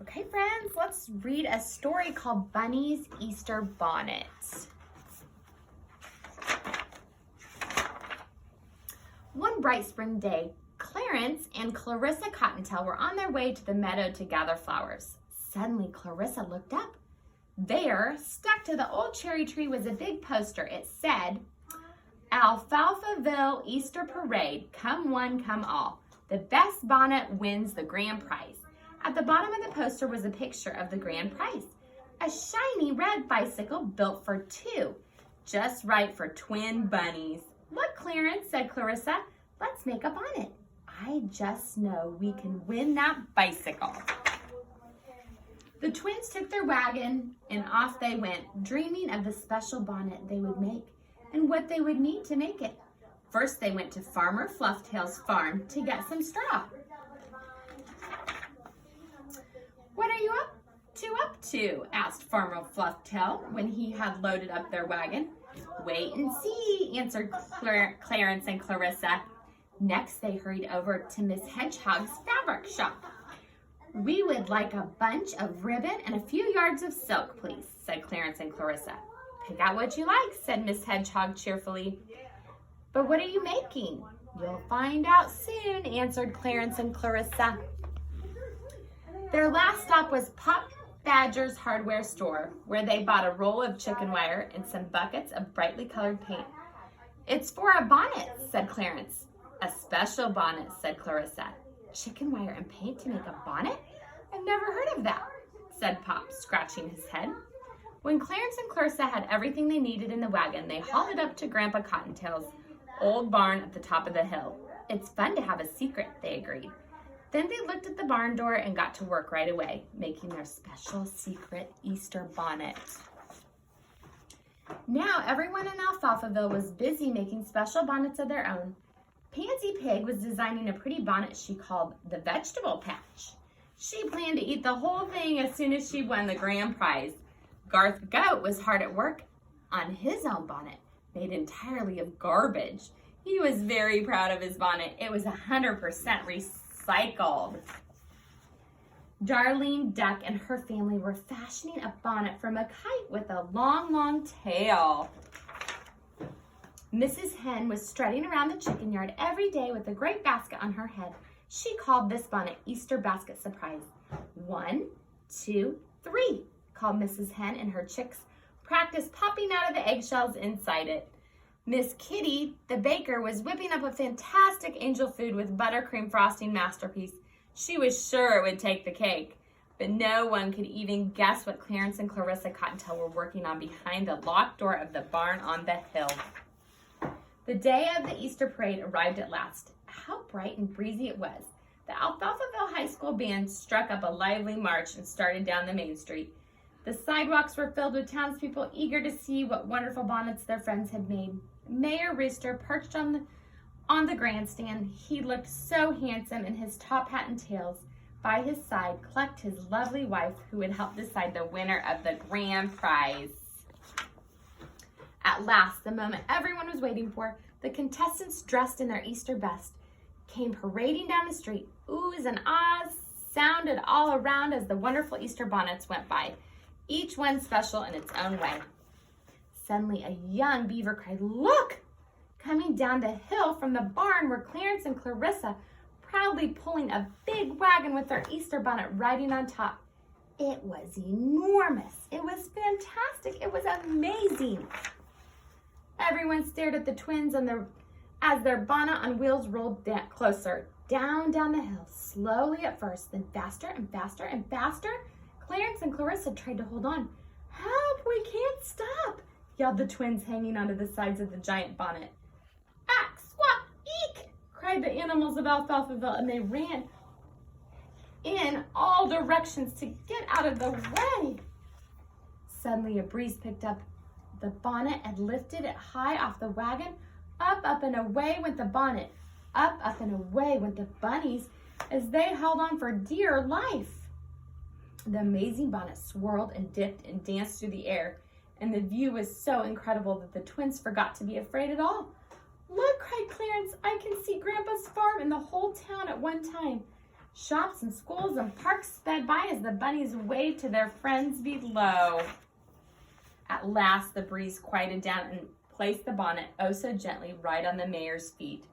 Okay, friends, let's read a story called Bunny's Easter Bonnet. One bright spring day, Clarence and Clarissa Cottontail were on their way to the meadow to gather flowers. Suddenly, Clarissa looked up. There, stuck to the old cherry tree, was a big poster. It said, Alfalfaville Easter Parade, come one, come all. The best bonnet wins the grand prize. At the bottom of the poster was a picture of the grand prize. A shiny red bicycle built for two, just right for twin bunnies. Look, Clarence, said Clarissa, let's make a bonnet. I just know we can win that bicycle. The twins took their wagon and off they went, dreaming of the special bonnet they would make and what they would need to make it. First, they went to Farmer Flufftail's farm to get some straw. What are you up to? Asked Farmer Flufftail when he had loaded up their wagon. Wait and see, answered Clarence and Clarissa. Next, they hurried over to Miss Hedgehog's fabric shop. We would like a bunch of ribbon and a few yards of silk, please, said Clarence and Clarissa. Pick out what you like, said Miss Hedgehog cheerfully. But what are you making? You'll find out soon, answered Clarence and Clarissa. Their last stop was Pop Badger's hardware store, where they bought a roll of chicken wire and some buckets of brightly colored paint. It's for a bonnet, said Clarence. A special bonnet, said Clarissa. Chicken wire and paint to make a bonnet? I've never heard of that, said Pop, scratching his head. When Clarence and Clarissa had everything they needed in the wagon, they hauled it up to Grandpa Cottontail's old barn at the top of the hill. It's fun to have a secret, they agreed. Then they looked at the barn door and got to work right away, making their special secret Easter bonnet. Now everyone in Alfalfaville was busy making special bonnets of their own. Pansy Pig was designing a pretty bonnet she called the Vegetable Patch. She planned to eat the whole thing as soon as she won the grand prize. Garth Goat was hard at work on his own bonnet, made entirely of garbage. He was very proud of his bonnet. It was 100% recycled. Darlene Duck and her family were fashioning a bonnet from a kite with a long, long tail. Mrs. Hen was strutting around the chicken yard every day with a great basket on her head. She called this bonnet Easter Basket Surprise. 1, 2, 3, called Mrs. Hen, and her chicks practiced popping out of the eggshells inside it. Miss Kitty, the baker, was whipping up a fantastic angel food with buttercream frosting masterpiece. She was sure it would take the cake, but no one could even guess what Clarence and Clarissa Cottontail were working on behind the locked door of the barn on the hill. The day of the Easter parade arrived at last. How bright and breezy it was. The Alfalfaville High School band struck up a lively march and started down the main street. The sidewalks were filled with townspeople eager to see what wonderful bonnets their friends had made. Mayor Rooster perched on the grandstand. He looked so handsome in his top hat and tails. By his side clucked his lovely wife, who would help decide the winner of the grand prize. At last, the moment everyone was waiting for, the contestants dressed in their Easter best came parading down the street. Oohs and ahs sounded all around as the wonderful Easter bonnets went by, each one special in its own way. Suddenly, a young beaver cried, "Look!" Coming down the hill from the barn were Clarence and Clarissa, proudly pulling a big wagon with their Easter bonnet riding on top. It was enormous. It was fantastic. It was amazing. Everyone stared at the twins as their bonnet on wheels rolled closer, down the hill, slowly at first, then faster and faster and faster. Clarence and Clarissa tried to hold on. "Help, we can't stop," yelled the twins hanging onto the sides of the giant bonnet. "Ack, squawk, eek," cried the animals of Alfalfaville, and they ran in all directions to get out of the way. Suddenly, a breeze picked up the bonnet and lifted it high off the wagon. Up, and away went the bonnet. Up, and away went the bunnies as they held on for dear life. The amazing bonnet swirled and dipped and danced through the air, and the view was so incredible that the twins forgot to be afraid at all. "Look," cried Clarence, "I can see Grandpa's farm and the whole town at one time." Shops and schools and parks sped by as the bunnies waved to their friends below. At last, the breeze quieted down and placed the bonnet oh so gently right on the mayor's feet.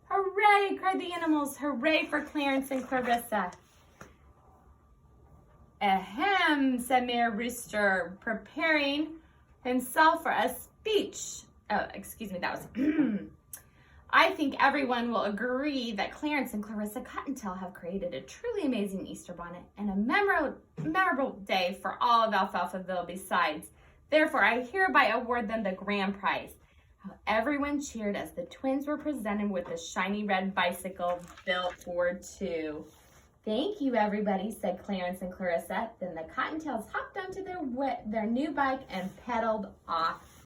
"Hooray!" cried the animals. "Hooray for Clarence and Clarissa!" "Ahem," said Mayor Rooster, preparing himself for a speech. Oh, excuse me, that was... I think everyone will agree that Clarence and Clarissa Cottontail have created a truly amazing Easter bonnet and a memorable day for all of Alfalfaville besides. Therefore, I hereby award them the grand prize. How everyone cheered as the twins were presented with a shiny red bicycle built for two. "Thank you, everybody," said Clarence and Clarissa. Then the Cottontails hopped onto their new bike and pedaled off.